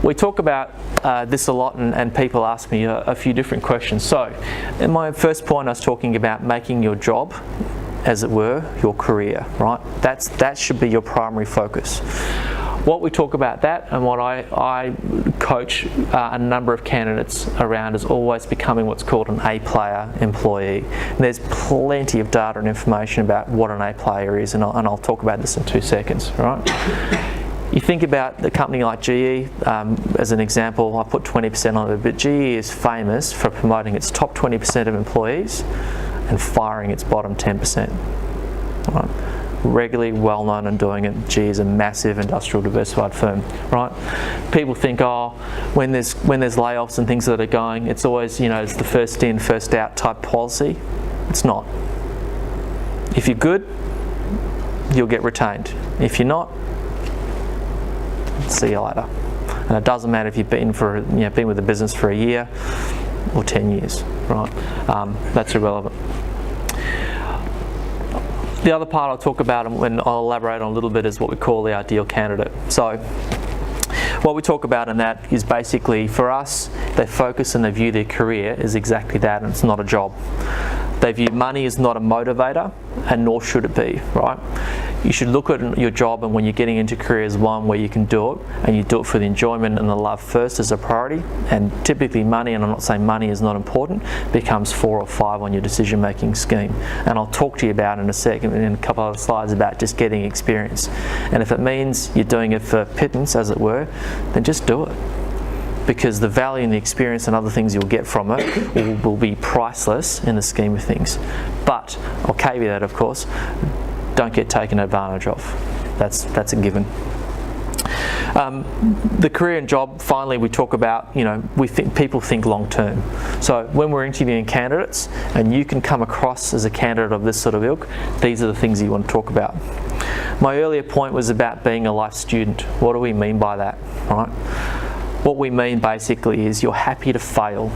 we talk about this a lot, and people ask me a few different questions. So, in my first point, I was talking about making your job, as it were, your career, right? That should be your primary focus. What we talk about that, and what I coach a number of candidates around, is always becoming what's called an A-player employee. And there's plenty of data and information about what an A-player is, and I'll talk about this in 2 seconds, right? You think about a company like GE, as an example. I put 20% on it, but GE is famous for promoting its top 20% of employees and firing its bottom 10%. Right? Regularly well known in doing it. GE is a massive industrial diversified firm, right? People think, oh, when there's layoffs and things that are going, it's always, it's the first in, first out type policy. It's not. If you're good, you'll get retained. If you're not, see you later. And it doesn't matter if you've been with the business for a year or 10 years, right? That's irrelevant. The other part I'll talk about, and I'll elaborate on a little bit, is what we call the ideal candidate. So what we talk about in that is basically, for us, they focus and they view their career as exactly that, and it's not a job. They view money as not a motivator, and nor should it be, right? You should look at your job, and when you're getting into career, as one where you can do it, and you do it for the enjoyment and the love first as a priority. And typically money, and I'm not saying money is not important, becomes 4 or 5 on your decision-making scheme. And I'll talk to you about in a second, in a couple of slides, about just getting experience. And if it means you're doing it for pittance, as it were, then just do it. Because the value and the experience and other things you'll get from it will be priceless in the scheme of things. But I'll caveat that, of course, don't get taken advantage of. That's a given. The career and job, finally, we talk about, people think long term. So when we're interviewing candidates, and you can come across as a candidate of this sort of ilk, these are the things you want to talk about. My earlier point was about being a life student. What do we mean by that, right? What we mean basically is you're happy to fail,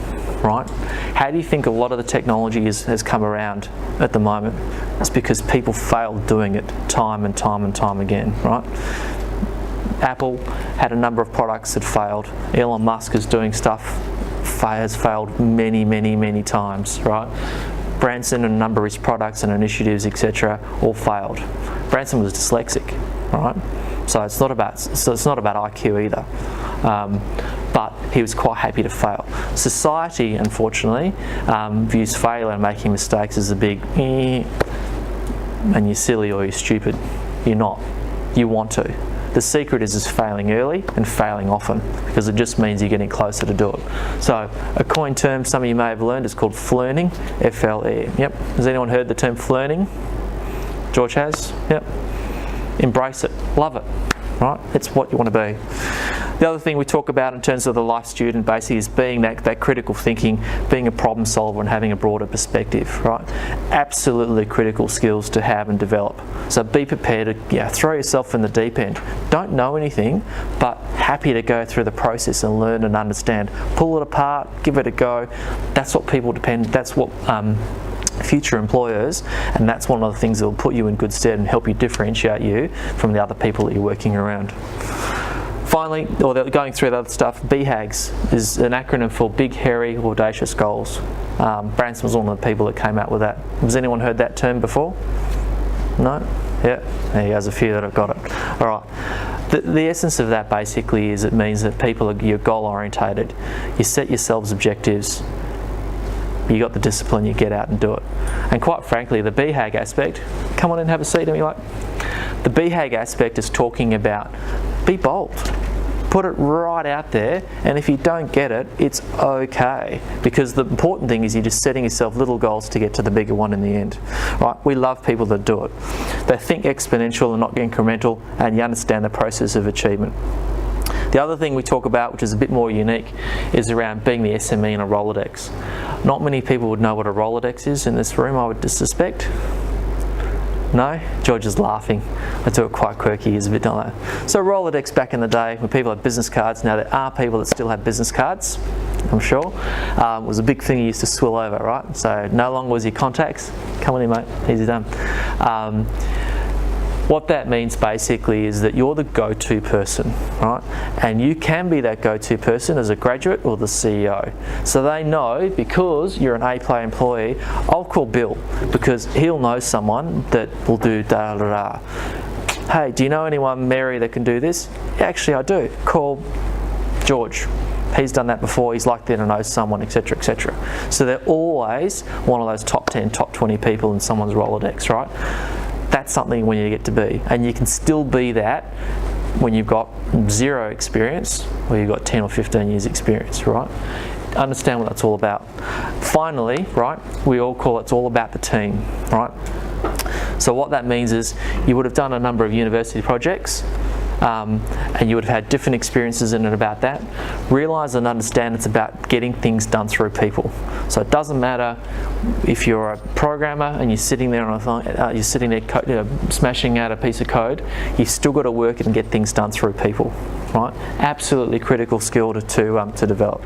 right? How do you think a lot of the technology has come around at the moment? It's because people failed doing it time and time and time again, right? Apple had a number of products that failed. Elon Musk is doing stuff, has failed many, many, many times, right? Branson and a number of his products and initiatives, etc., all failed. Branson was dyslexic, right? So it's not about IQ either. But he was quite happy to fail. Society, unfortunately, views failure and making mistakes as a big and you're silly or you're stupid. You're not. You want to. The secret is failing early and failing often, because it just means you're getting closer to do it. So a coined term some of you may have learned is called flirting, F-L-E. Yep. Has anyone heard the term flirting? George has? Yep. Embrace it. Love it. Right? It's what you want to be. The other thing we talk about in terms of the life student basically is being that critical thinking, being a problem solver and having a broader perspective, right? Absolutely critical skills to have and develop. So be prepared to throw yourself in the deep end. Don't know anything, but happy to go through the process and learn and understand. Pull it apart, give it a go. That's what people depend, that's what future employers, and that's one of the things that will put you in good stead and help you differentiate you from the other people that you're working around. Finally, going through the other stuff, BHAGs is an acronym for Big, Hairy, Audacious Goals. Branson was one of the people that came out with that. Has anyone heard that term before? No? Yeah, there's a few that have got it. All right. The essence of that basically is it means that you're goal orientated. You set yourselves objectives. You got the discipline, you get out and do it. And quite frankly, the BHAG aspect, come on in and have a seat, the BHAG aspect is talking about be bold. Put it right out there, and if you don't get it, it's okay. Because the important thing is you're just setting yourself little goals to get to the bigger one in the end. Right? We love people that do it. They think exponential and not incremental, and you understand the process of achievement. The other thing we talk about, which is a bit more unique, is around being the SME in a Rolodex. Not many people would know what a Rolodex is in this room, I would suspect. No? George is laughing. I do it quite quirky, he's a bit like that. So Rolodex back in the day, when people had business cards, now there are people that still have business cards, I'm sure. It was a big thing you used to swill over, right? So no longer was your contacts. Come on in, mate, easy done. What that means basically is that you're the go-to person, right? And you can be that go-to person as a graduate or the CEO. So they know, because you're an A-Play employee, I'll call Bill because he'll know someone that will do da da da. Hey, do you know anyone, Mary, that can do this? Yeah, actually I do. Call George. He's done that before, he's likely to know someone, etc, etc. So they're always one of those top 10, top 20 people in someone's Rolodex, right? That's something when you get to be. And you can still be that when you've got 0 experience or you've got 10 or 15 years experience, right? Understand what that's all about. Finally, right, we all call it's all about the team, right? So what that means is you would have done a number of university projects, and you would have had different experiences in and about that. Realise and understand it's about getting things done through people. So it doesn't matter if you're a programmer and you're sitting there smashing out a piece of code. You've still got to work it and get things done through people, right? Absolutely critical skill to develop.